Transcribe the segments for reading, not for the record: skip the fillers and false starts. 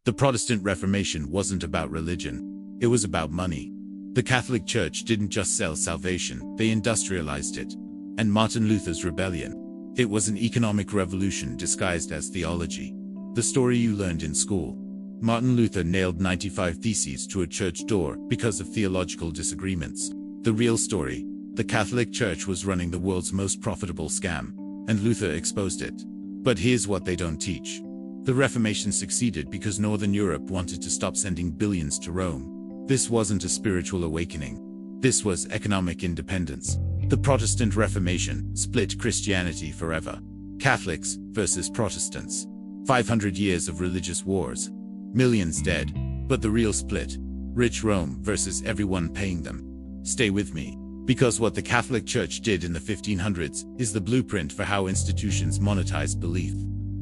The Protestant Reformation wasn't about religion. It was about money. The Catholic Church didn't just sell salvation, they industrialized it. And Martin Luther's rebellion. It was an economic revolution disguised as theology. The story you learned in school. Martin Luther nailed 95 theses to a church door because of theological disagreements. The real story: the Catholic Church was running the world's most profitable scam, and Luther exposed it. But here's what they don't teach. The Reformation succeeded because Northern Europe wanted to stop sending billions to Rome. This wasn't a spiritual awakening. This was economic independence. The Protestant Reformation split Christianity forever. Catholics versus Protestants. 500 years of religious wars. Millions dead. But the real split: rich Rome versus everyone paying them. Stay with me. Because what the Catholic Church did in the 1500s is the blueprint for how institutions monetized belief.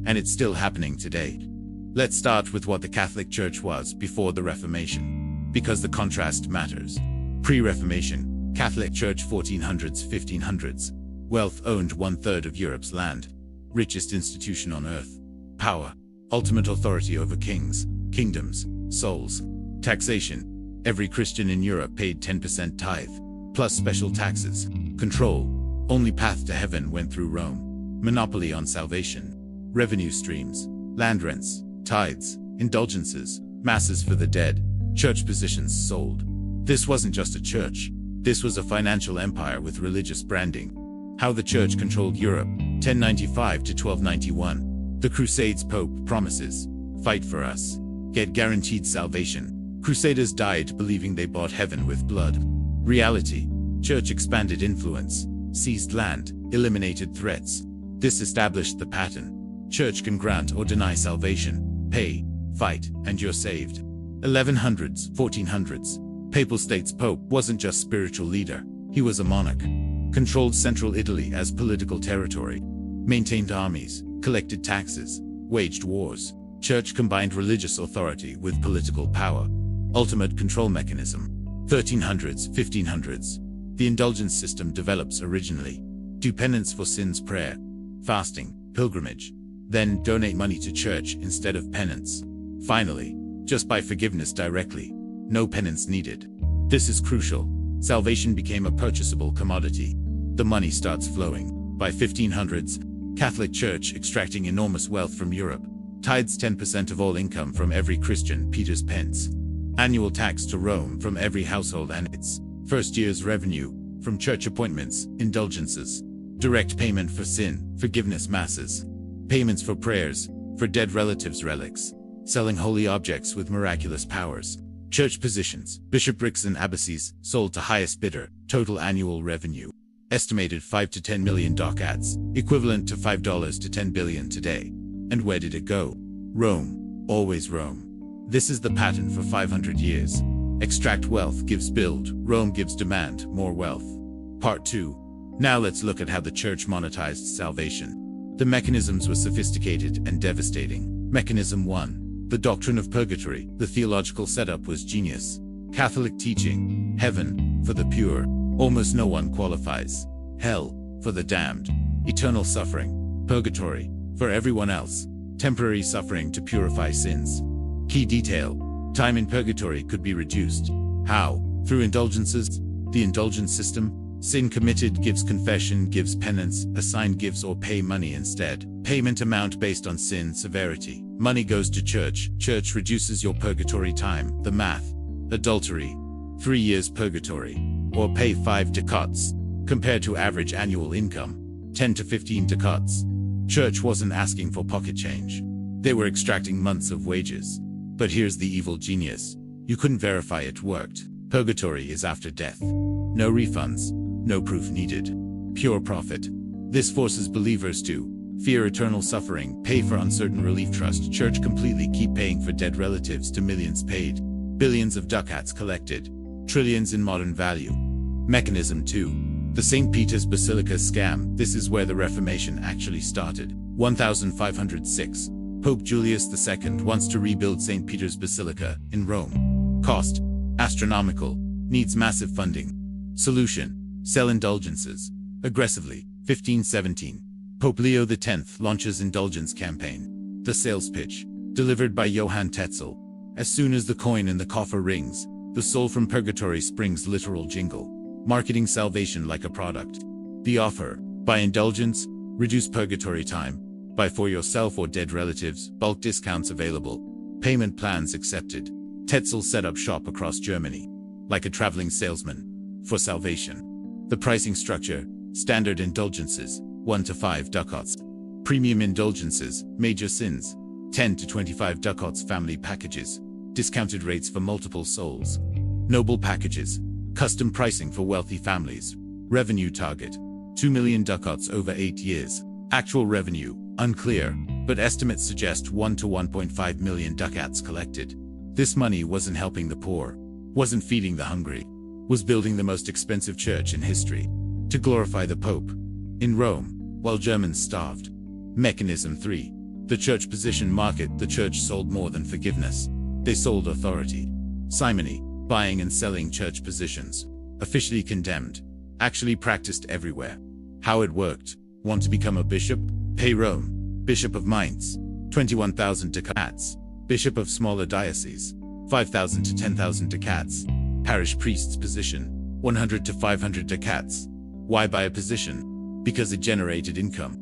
And it's still happening today. Let's start with what the Catholic Church was before the Reformation. Because the contrast matters. Pre-Reformation, Catholic Church 1400s, 1500s. Wealth owned 1/3 of Europe's land. Richest institution on earth. Power. Ultimate authority over kings, kingdoms, souls. Taxation. Every Christian in Europe paid 10% tithe, plus special taxes. Control. Only path to heaven went through Rome. Monopoly on salvation. Revenue streams. Land rents, tithes, indulgences, masses for the dead. Church positions sold. This wasn't just a church. This was a financial empire with religious branding. How the church controlled Europe. 1095 to 1291. The Crusades. Pope promises. Fight for us. Get guaranteed salvation. Crusaders died believing they bought heaven with blood. Reality. Church expanded influence. Seized land. Eliminated threats. This established the pattern. Church can grant or deny salvation. Pay, fight, and you're saved. 1100s, 1400s. Papal states. Pope wasn't just spiritual leader. He was a monarch. Controlled central Italy as political territory. Maintained armies. Collected taxes. Waged wars. Church combined religious authority with political power. Ultimate control mechanism. 1300s, 1500s. The indulgence system develops originally. Do penance for sins, prayer, fasting, pilgrimage. Then donate money to church instead of penance. Finally, just buy forgiveness directly. No penance needed. This is crucial. Salvation became a purchasable commodity. The money starts flowing. By 1500s, Catholic Church extracting enormous wealth from Europe. Tithes 10% of all income from every Christian, Peter's pence. Annual tax to Rome from every household and its first year's revenue from church appointments, indulgences. Direct payment for sin, forgiveness masses. Payments for prayers, for dead relatives' relics. Selling holy objects with miraculous powers. Church positions, bishoprics and abbacies, sold to highest bidder. Total annual revenue. Estimated 5 to 10 million ducats, equivalent to $5 to 10 billion today. And where did it go? Rome. Always Rome. This is the pattern for 500 years. Extract wealth gives build, Rome gives demand, more wealth. Part 2. Now let's look at how the church monetized salvation. The mechanisms were sophisticated and devastating. Mechanism 1. The doctrine of purgatory. The theological setup was genius. Catholic teaching. Heaven, for the pure. Almost no one qualifies. Hell, for the damned. Eternal suffering. Purgatory, for everyone else. Temporary suffering to purify sins. Key detail. Time in purgatory could be reduced. How? Through indulgences. The indulgence system. Sin committed gives confession, gives penance, assigned gives or pay money instead. Payment amount based on sin severity. Money goes to church. Church reduces your purgatory time. The math. Adultery. 3 years purgatory. Or pay 5 ducats. Compared to average annual income. 10 to 15 ducats. Church wasn't asking for pocket change. They were extracting months of wages. But here's the evil genius. You couldn't verify it worked. Purgatory is after death. No refunds. No proof needed. Pure profit. This forces believers to fear eternal suffering, pay for uncertain relief, trust church completely, keep paying for dead relatives to millions paid, billions of ducats collected, trillions in modern value. Mechanism 2. The St. Peter's Basilica scam. This is where the Reformation actually started. 1506. Pope Julius II wants to rebuild St. Peter's Basilica in Rome. Cost. Astronomical. Needs massive funding. Solution. Sell indulgences. Aggressively. 1517. Pope Leo X launches indulgence campaign. The sales pitch. delivered by Johann Tetzel. As soon as the coin in the coffer rings, the soul from purgatory springs literal jingle, marketing salvation like a product. The offer: buy indulgence, reduce purgatory time, buy for yourself or dead relatives, bulk discounts available, payment plans accepted. Tetzel set up shop across Germany, like a traveling salesman, for salvation. The pricing structure: standard indulgences, 1 to 5 ducats. Premium indulgences, major sins, 10 to 25 ducats. Family packages, discounted rates for multiple souls. Noble packages, custom pricing for wealthy families. Revenue target: 2 million ducats over 8 years. Actual revenue, unclear, but estimates suggest 1 to 1.5 million ducats collected. This money wasn't helping the poor, wasn't feeding the hungry, was building the most expensive church in history, to glorify the Pope. In Rome, while Germans starved. Mechanism 3. The church position market. The church sold more than forgiveness. They sold authority. Simony, buying and selling church positions. Officially condemned. Actually practiced everywhere. How it worked: want to become a bishop? Pay Rome. Bishop of Mainz, 21,000 ducats. Bishop of smaller diocese, 5,000 to 10,000 ducats. Parish priest's position, 100 to 500 ducats. Why buy a position? Because it generated income.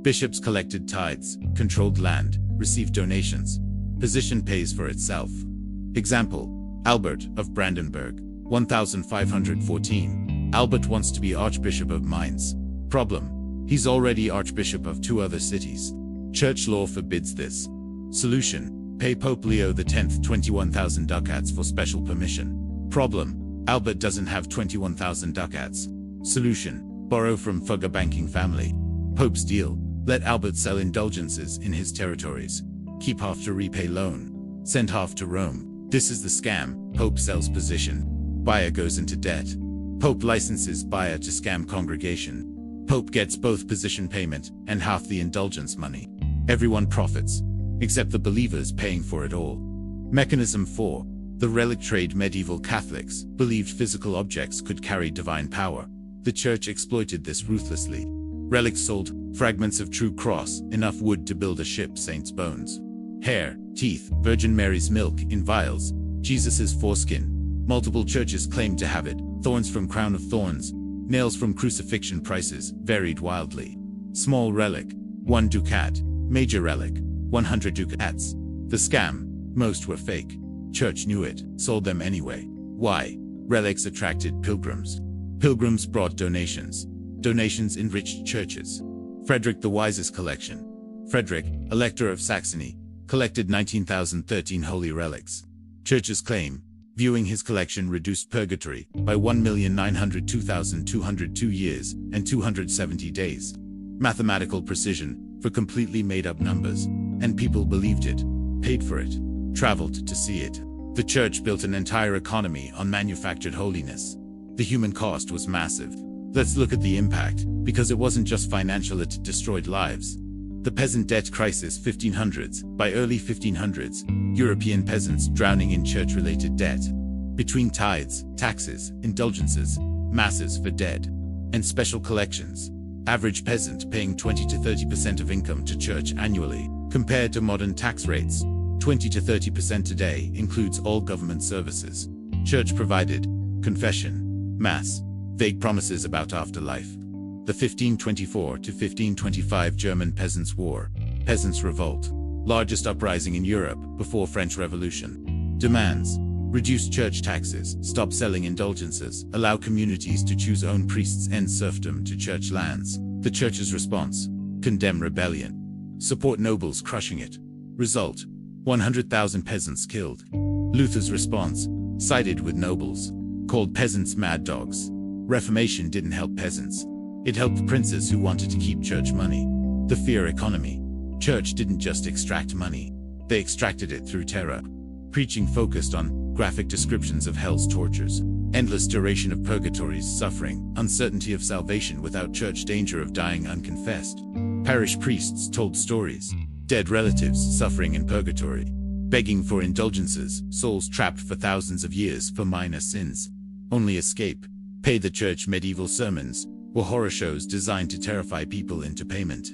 Bishops collected tithes, controlled land, received donations. Position pays for itself. Example: Albert of Brandenburg, 1514. Albert wants to be Archbishop of Mainz. Problem: he's already Archbishop of 2 other cities. Church law forbids this. Solution: pay Pope Leo X 21,000 ducats for special permission. Problem: Albert doesn't have 21,000 ducats. Solution: borrow from Fugger banking family. Pope's deal: let Albert sell indulgences in his territories. Keep half to repay loan. Send half to Rome. This is the scam. Pope sells position. Buyer goes into debt. Pope licenses buyer to scam congregation. Pope gets both position payment and half the indulgence money. Everyone profits, except the believers paying for it all. Mechanism 4. The relic trade. Medieval Catholics believed physical objects could carry divine power. The church exploited this ruthlessly. Relics sold: fragments of true cross, enough wood to build a ship, saints' bones, hair, teeth, Virgin Mary's milk in vials, Jesus's foreskin. Multiple churches claimed to have it. Thorns from crown of thorns, nails from crucifixion. Prices varied wildly. Small relic, 1 ducat. Major relic, 100 ducats. The scam: most were fake. Church knew it, sold them anyway. Why? Relics attracted pilgrims. Pilgrims brought donations. Donations enriched churches. Frederick the Wise's collection. Frederick, Elector of Saxony, collected 19,013 holy relics. Churches claim viewing his collection reduced purgatory by 1,902,202 years and 270 days. Mathematical precision for completely made-up numbers. And people believed it, paid for it, traveled to see it. The church built an entire economy on manufactured holiness. The human cost was massive. Let's look at the impact, because it wasn't just financial, it destroyed lives. The peasant debt crisis 1500s. By early 1500s, European peasants drowning in church-related debt. Between tithes, taxes, indulgences, masses for dead, and special collections. Average peasant paying 20 to 30% of income to church annually, compared to modern tax rates. 20 to 30% today includes all government services. Church provided confession, mass, vague promises about afterlife. The 1524 to 1525 German Peasants' War, Peasants' Revolt, largest uprising in Europe before French Revolution. Demands: reduce church taxes, stop selling indulgences, allow communities to choose own priests, end serfdom to church lands. The church's response: condemn rebellion, support nobles crushing it. Result: 100,000 peasants killed. Luther's response: sided with nobles, called peasants mad dogs. Reformation didn't help peasants. It helped princes who wanted to keep church money. The fear economy. Church didn't just extract money. They extracted it through terror. Preaching focused on graphic descriptions of hell's tortures, endless duration of purgatory's suffering, uncertainty of salvation without church, danger of dying unconfessed. Parish priests told stories. Dead relatives suffering in purgatory, begging for indulgences, souls trapped for thousands of years for minor sins. Only escape: pay the church. Medieval sermons were horror shows designed to terrify people into payment.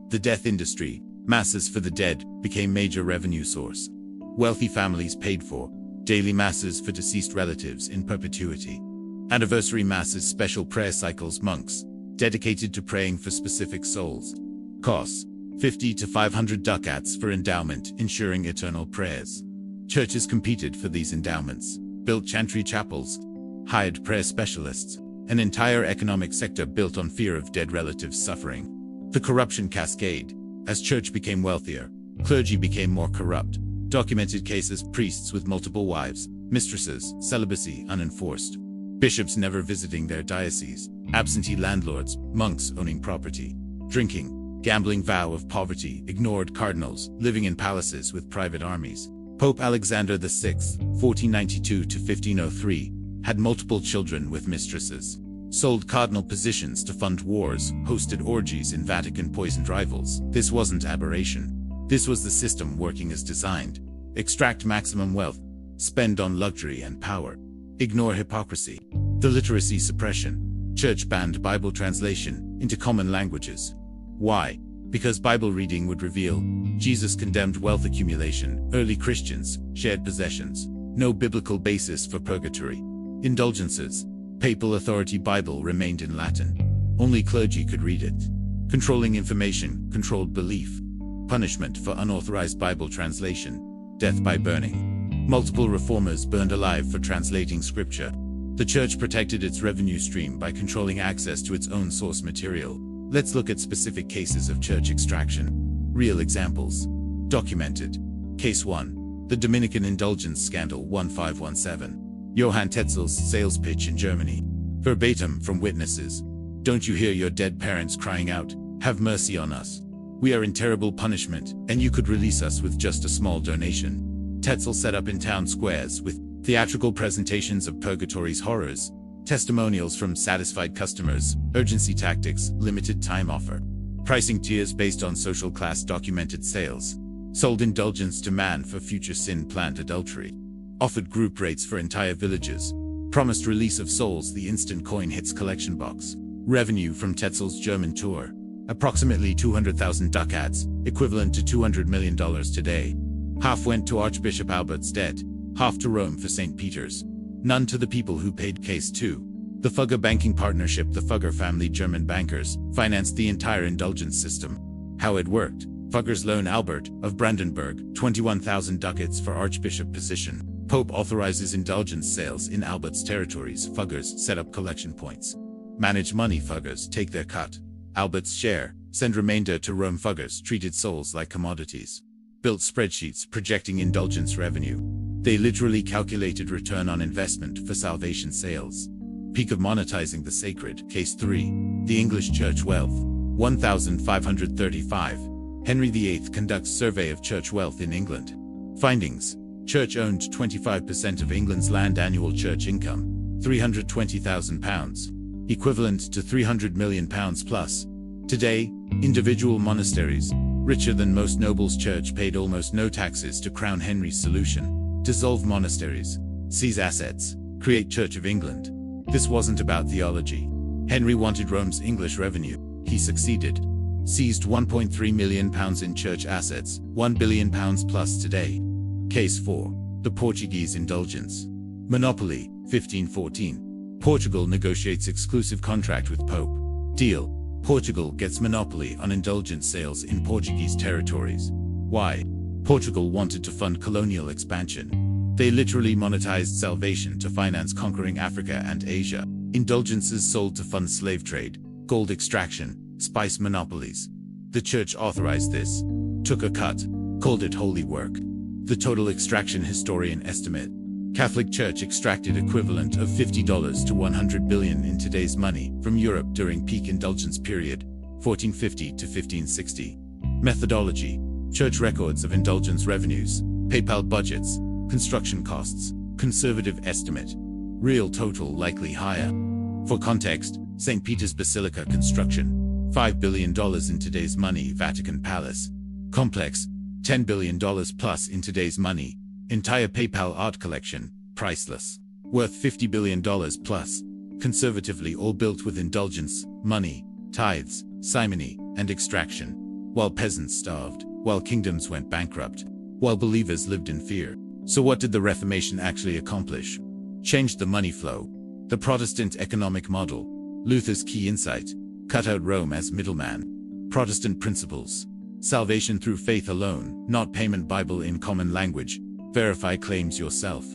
The death industry. Masses for the dead became major revenue source. Wealthy families paid for daily masses for deceased relatives in perpetuity. Anniversary masses, special prayer cycles, monks dedicated to praying for specific souls. Costs 50 to 500 ducats for endowment, ensuring eternal prayers. Churches competed for these endowments, built chantry chapels, hired prayer specialists, an entire economic sector built on fear of dead relatives suffering. The corruption cascade. As church became wealthier, clergy became more corrupt. Documented cases, priests with multiple wives, mistresses, celibacy unenforced, bishops never visiting their diocese, absentee landlords, monks owning property, drinking, gambling, vow of poverty, ignored cardinals, living in palaces with private armies. Pope Alexander VI, 1492 to 1503, had multiple children with mistresses, sold cardinal positions to fund wars, hosted orgies in Vatican, poisoned rivals. This wasn't aberration. This was the system working as designed. Extract maximum wealth, spend on luxury and power, ignore hypocrisy. The literacy suppression. Church banned Bible translation into common languages. Why? Because Bible reading would reveal Jesus condemned wealth accumulation. Early Christians shared possessions. No biblical basis for purgatory. Indulgences. Papal authority. Bible remained in Latin. Only clergy could read it. Controlling information, controlled belief. Punishment for unauthorized Bible translation. Death by burning. Multiple reformers burned alive for translating scripture. The church protected its revenue stream by controlling access to its own source material. Let's look at specific cases of church extraction. Real examples. Documented. Case 1. The Dominican Indulgence Scandal 1517. Johann Tetzel's sales pitch in Germany. Verbatim from witnesses. Don't you hear your dead parents crying out, "Have mercy on us. We are in terrible punishment, and you could release us with just a small donation." Tetzel set up in town squares with theatrical presentations of purgatory's horrors, testimonials from satisfied customers, urgency tactics, limited time offer. Pricing tiers based on social class. Documented sales. Sold indulgence to man for future sin, planned adultery. Offered group rates for entire villages. Promised release of souls the instant coin hits collection box. Revenue from Tetzel's German tour. Approximately 200,000 ducats, equivalent to $200 million today. Half went to Archbishop Albert's debt, half to Rome for St. Peter's. None to the people who paid. Case 2. The Fugger Banking Partnership. The Fugger family, German bankers, financed the entire indulgence system. How it worked. Fugger's loan Albert, of Brandenburg, 21,000 ducats for archbishop position. Pope authorizes indulgence sales in Albert's territories. Fuggers set up collection points. Manage money. Fuggers take their cut. Albert's share, send remainder to Rome. Fuggers treated souls like commodities. Built spreadsheets projecting indulgence revenue. They literally calculated return on investment for salvation sales. Peak of monetizing the sacred. Case 3. The English Church Wealth. 1535. Henry VIII conducts survey of church wealth in England. Findings. Church owned 25% of England's land. Annual church income, £320,000. Equivalent to £300 million plus. Today, individual monasteries, richer than most nobles. Church paid almost no taxes to crown. Henry's solution. Dissolve monasteries, seize assets, create Church of England. This wasn't about theology. Henry wanted Rome's English revenue. He succeeded. Seized £1.3 million in church assets, £1 billion plus today. Case 4. The Portuguese Indulgence. Monopoly, 1514. Portugal negotiates exclusive contract with Pope. Deal. Portugal gets monopoly on indulgence sales in Portuguese territories. Why? Portugal wanted to fund colonial expansion. They literally monetized salvation to finance conquering Africa and Asia. Indulgences sold to fund slave trade, gold extraction, spice monopolies. The church authorized this, took a cut, called it holy work. The total extraction historian estimate. Catholic Church extracted equivalent of $50 to $100 billion in today's money from Europe during peak indulgence period, 1450 to 1560. Methodology. Church records of indulgence revenues, PayPal budgets, construction costs, conservative estimate. Real total likely higher. For context, St. Peter's Basilica construction, $5 billion in today's money. Vatican Palace complex, $10 billion plus in today's money. Entire PayPal art collection, priceless, worth $50 billion plus. Conservatively all built with indulgence, money, tithes, simony, and extraction, while peasants starved. while kingdoms went bankrupt, while believers lived in fear. So what did the Reformation actually accomplish? Changed the money flow. The Protestant economic model. Luther's key insight. Cut out Rome as middleman. Protestant principles. Salvation through faith alone, not payment. Bible in common language. Verify claims yourself.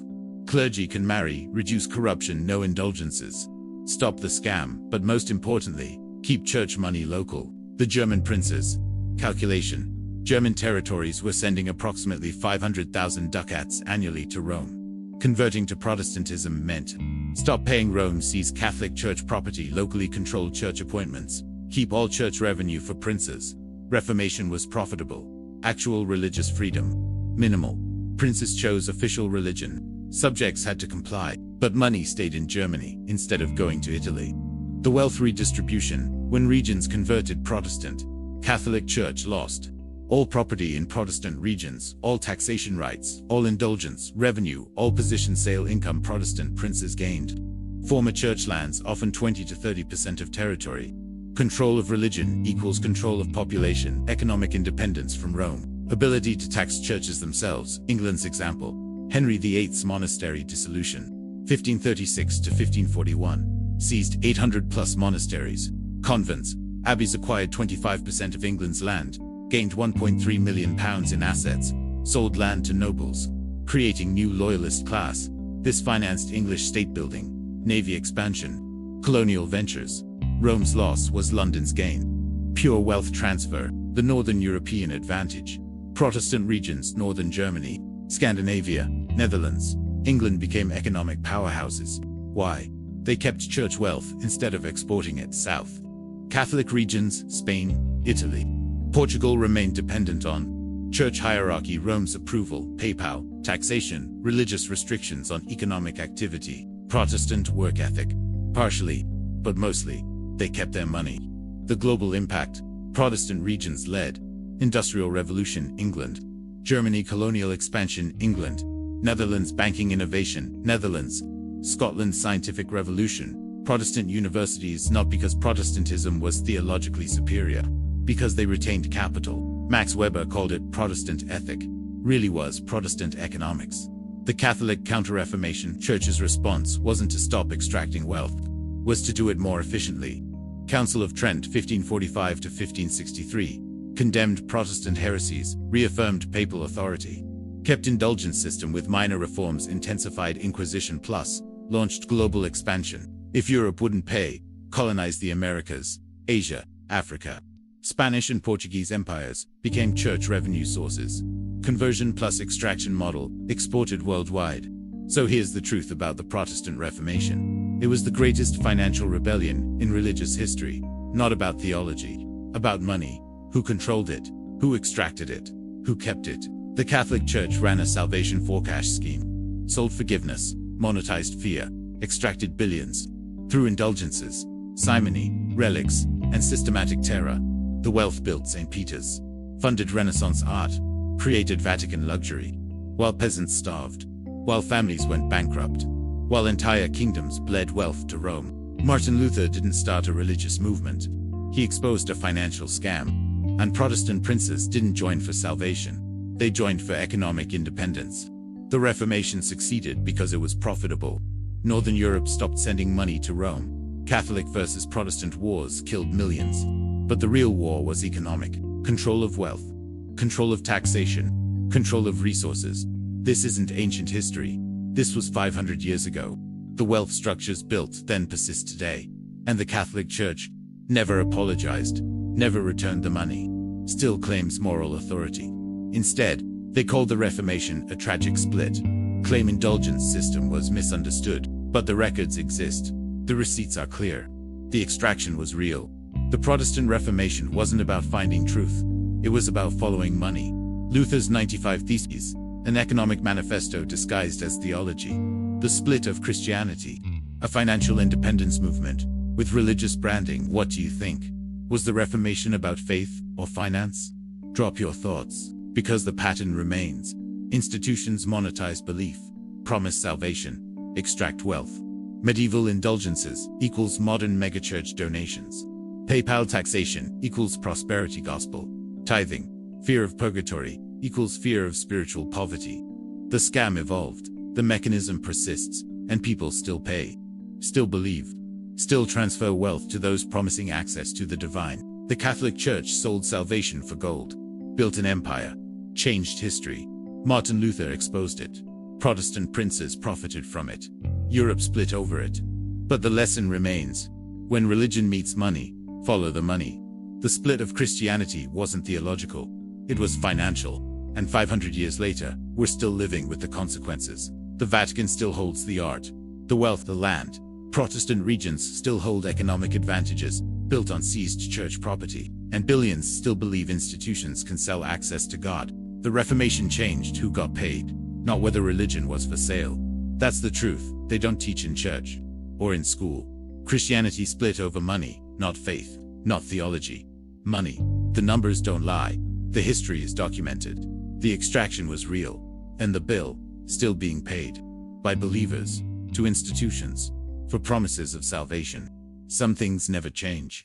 Clergy can marry, reduce corruption, no indulgences. Stop the scam, but most importantly, keep church money local. The German princes. Calculation. German territories were sending approximately 500,000 ducats annually to Rome. Converting to Protestantism meant stop paying Rome, seize Catholic Church property, locally controlled church appointments, keep all church revenue for princes. Reformation was profitable. Actual religious freedom. Minimal. Princes chose official religion. Subjects had to comply, but money stayed in Germany instead of going to Italy. The wealth redistribution. When regions converted Protestant, Catholic Church lost all property in Protestant regions, all taxation rights, all indulgence, revenue, all position sale income. Protestant princes gained former church lands, often 20 to 30% of territory. Control of religion equals control of population, economic independence from Rome, ability to tax churches themselves. England's example. Henry VIII's monastery dissolution, 1536 to 1541, seized 800 plus monasteries, convents, abbeys, acquired 25% of England's land, gained £1.3 million in assets, sold land to nobles, creating new loyalist class. This financed English state building, navy expansion, colonial ventures. Rome's loss was London's gain. Pure wealth transfer, the Northern European advantage. Protestant regions, Northern Germany, Scandinavia, Netherlands, England became economic powerhouses. Why? They kept church wealth instead of exporting it south. Catholic regions, Spain, Italy, Portugal remained dependent on church hierarchy, Rome's approval, PayPal, taxation, religious restrictions on economic activity, Protestant work ethic. Partially, but mostly, they kept their money. The global impact. Protestant regions led. Industrial Revolution, England. Germany, colonial expansion, England. Netherlands, banking innovation, Netherlands. Scotland, scientific revolution. Protestant universities, not because Protestantism was theologically superior, because they retained capital. Max Weber called it Protestant ethic. Really was Protestant economics. The Catholic Counter-Reformation Church's response wasn't to stop extracting wealth, was to do it more efficiently. Council of Trent, 1545 to 1563, condemned Protestant heresies, reaffirmed papal authority, kept indulgence system with minor reforms, intensified Inquisition plus, launched global expansion. If Europe wouldn't pay, colonized the Americas, Asia, Africa. Spanish and Portuguese empires became church revenue sources. Conversion plus extraction model, exported worldwide. So here's the truth about the Protestant Reformation. It was the greatest financial rebellion in religious history, not about theology, about money, who controlled it, who extracted it, who kept it. The Catholic Church ran a salvation for cash scheme, sold forgiveness, monetized fear, extracted billions through indulgences, simony, relics, and systematic terror. The wealth built St. Peter's, funded Renaissance art, created Vatican luxury, while peasants starved, while families went bankrupt, while entire kingdoms bled wealth to Rome. Martin Luther didn't start a religious movement. He exposed a financial scam, and Protestant princes didn't join for salvation. They joined for economic independence. The Reformation succeeded because it was profitable. Northern Europe stopped sending money to Rome. Catholic versus Protestant wars killed millions. But the real war was economic. Control of wealth, control of taxation, control of resources. This isn't ancient history. This was 500 years ago. The wealth structures built then persist today. And the Catholic Church never apologized, never returned the money, still claims moral authority. Instead, they called the Reformation a tragic split. Claim indulgence system was misunderstood, but the records exist. The receipts are clear. The extraction was real. The Protestant Reformation wasn't about finding truth. It was about following money. Luther's 95 Theses, an economic manifesto disguised as theology. The split of Christianity, a financial independence movement, with religious branding. What do you think? Was the Reformation about faith or finance? Drop your thoughts, because the pattern remains. Institutions monetize belief, promise salvation, extract wealth. Medieval indulgences equals modern megachurch donations. PayPal taxation equals prosperity gospel. Tithing Fear of purgatory equals fear of spiritual poverty. The scam evolved, the mechanism persists, and people still pay, still believe, still transfer wealth to those promising access to the divine. The Catholic Church sold salvation for gold, built an empire, changed history. Martin Luther exposed it. Protestant princes profited from it. Europe split over it. But the lesson remains. When religion meets money, follow the money. The split of Christianity wasn't theological. It was financial. And 500 years later, we're still living with the consequences. The Vatican still holds the art, the wealth, the land. Protestant regions still hold economic advantages, built on seized church property. And billions still believe institutions can sell access to God. The Reformation changed who got paid, not whether religion was for sale. That's the truth. They don't teach in church or in school. Christianity split over money, not faith, not theology. Money. The numbers don't lie. The history is documented. The extraction was real, and the bill, still being paid, by believers, to institutions, for promises of salvation. Some things never change.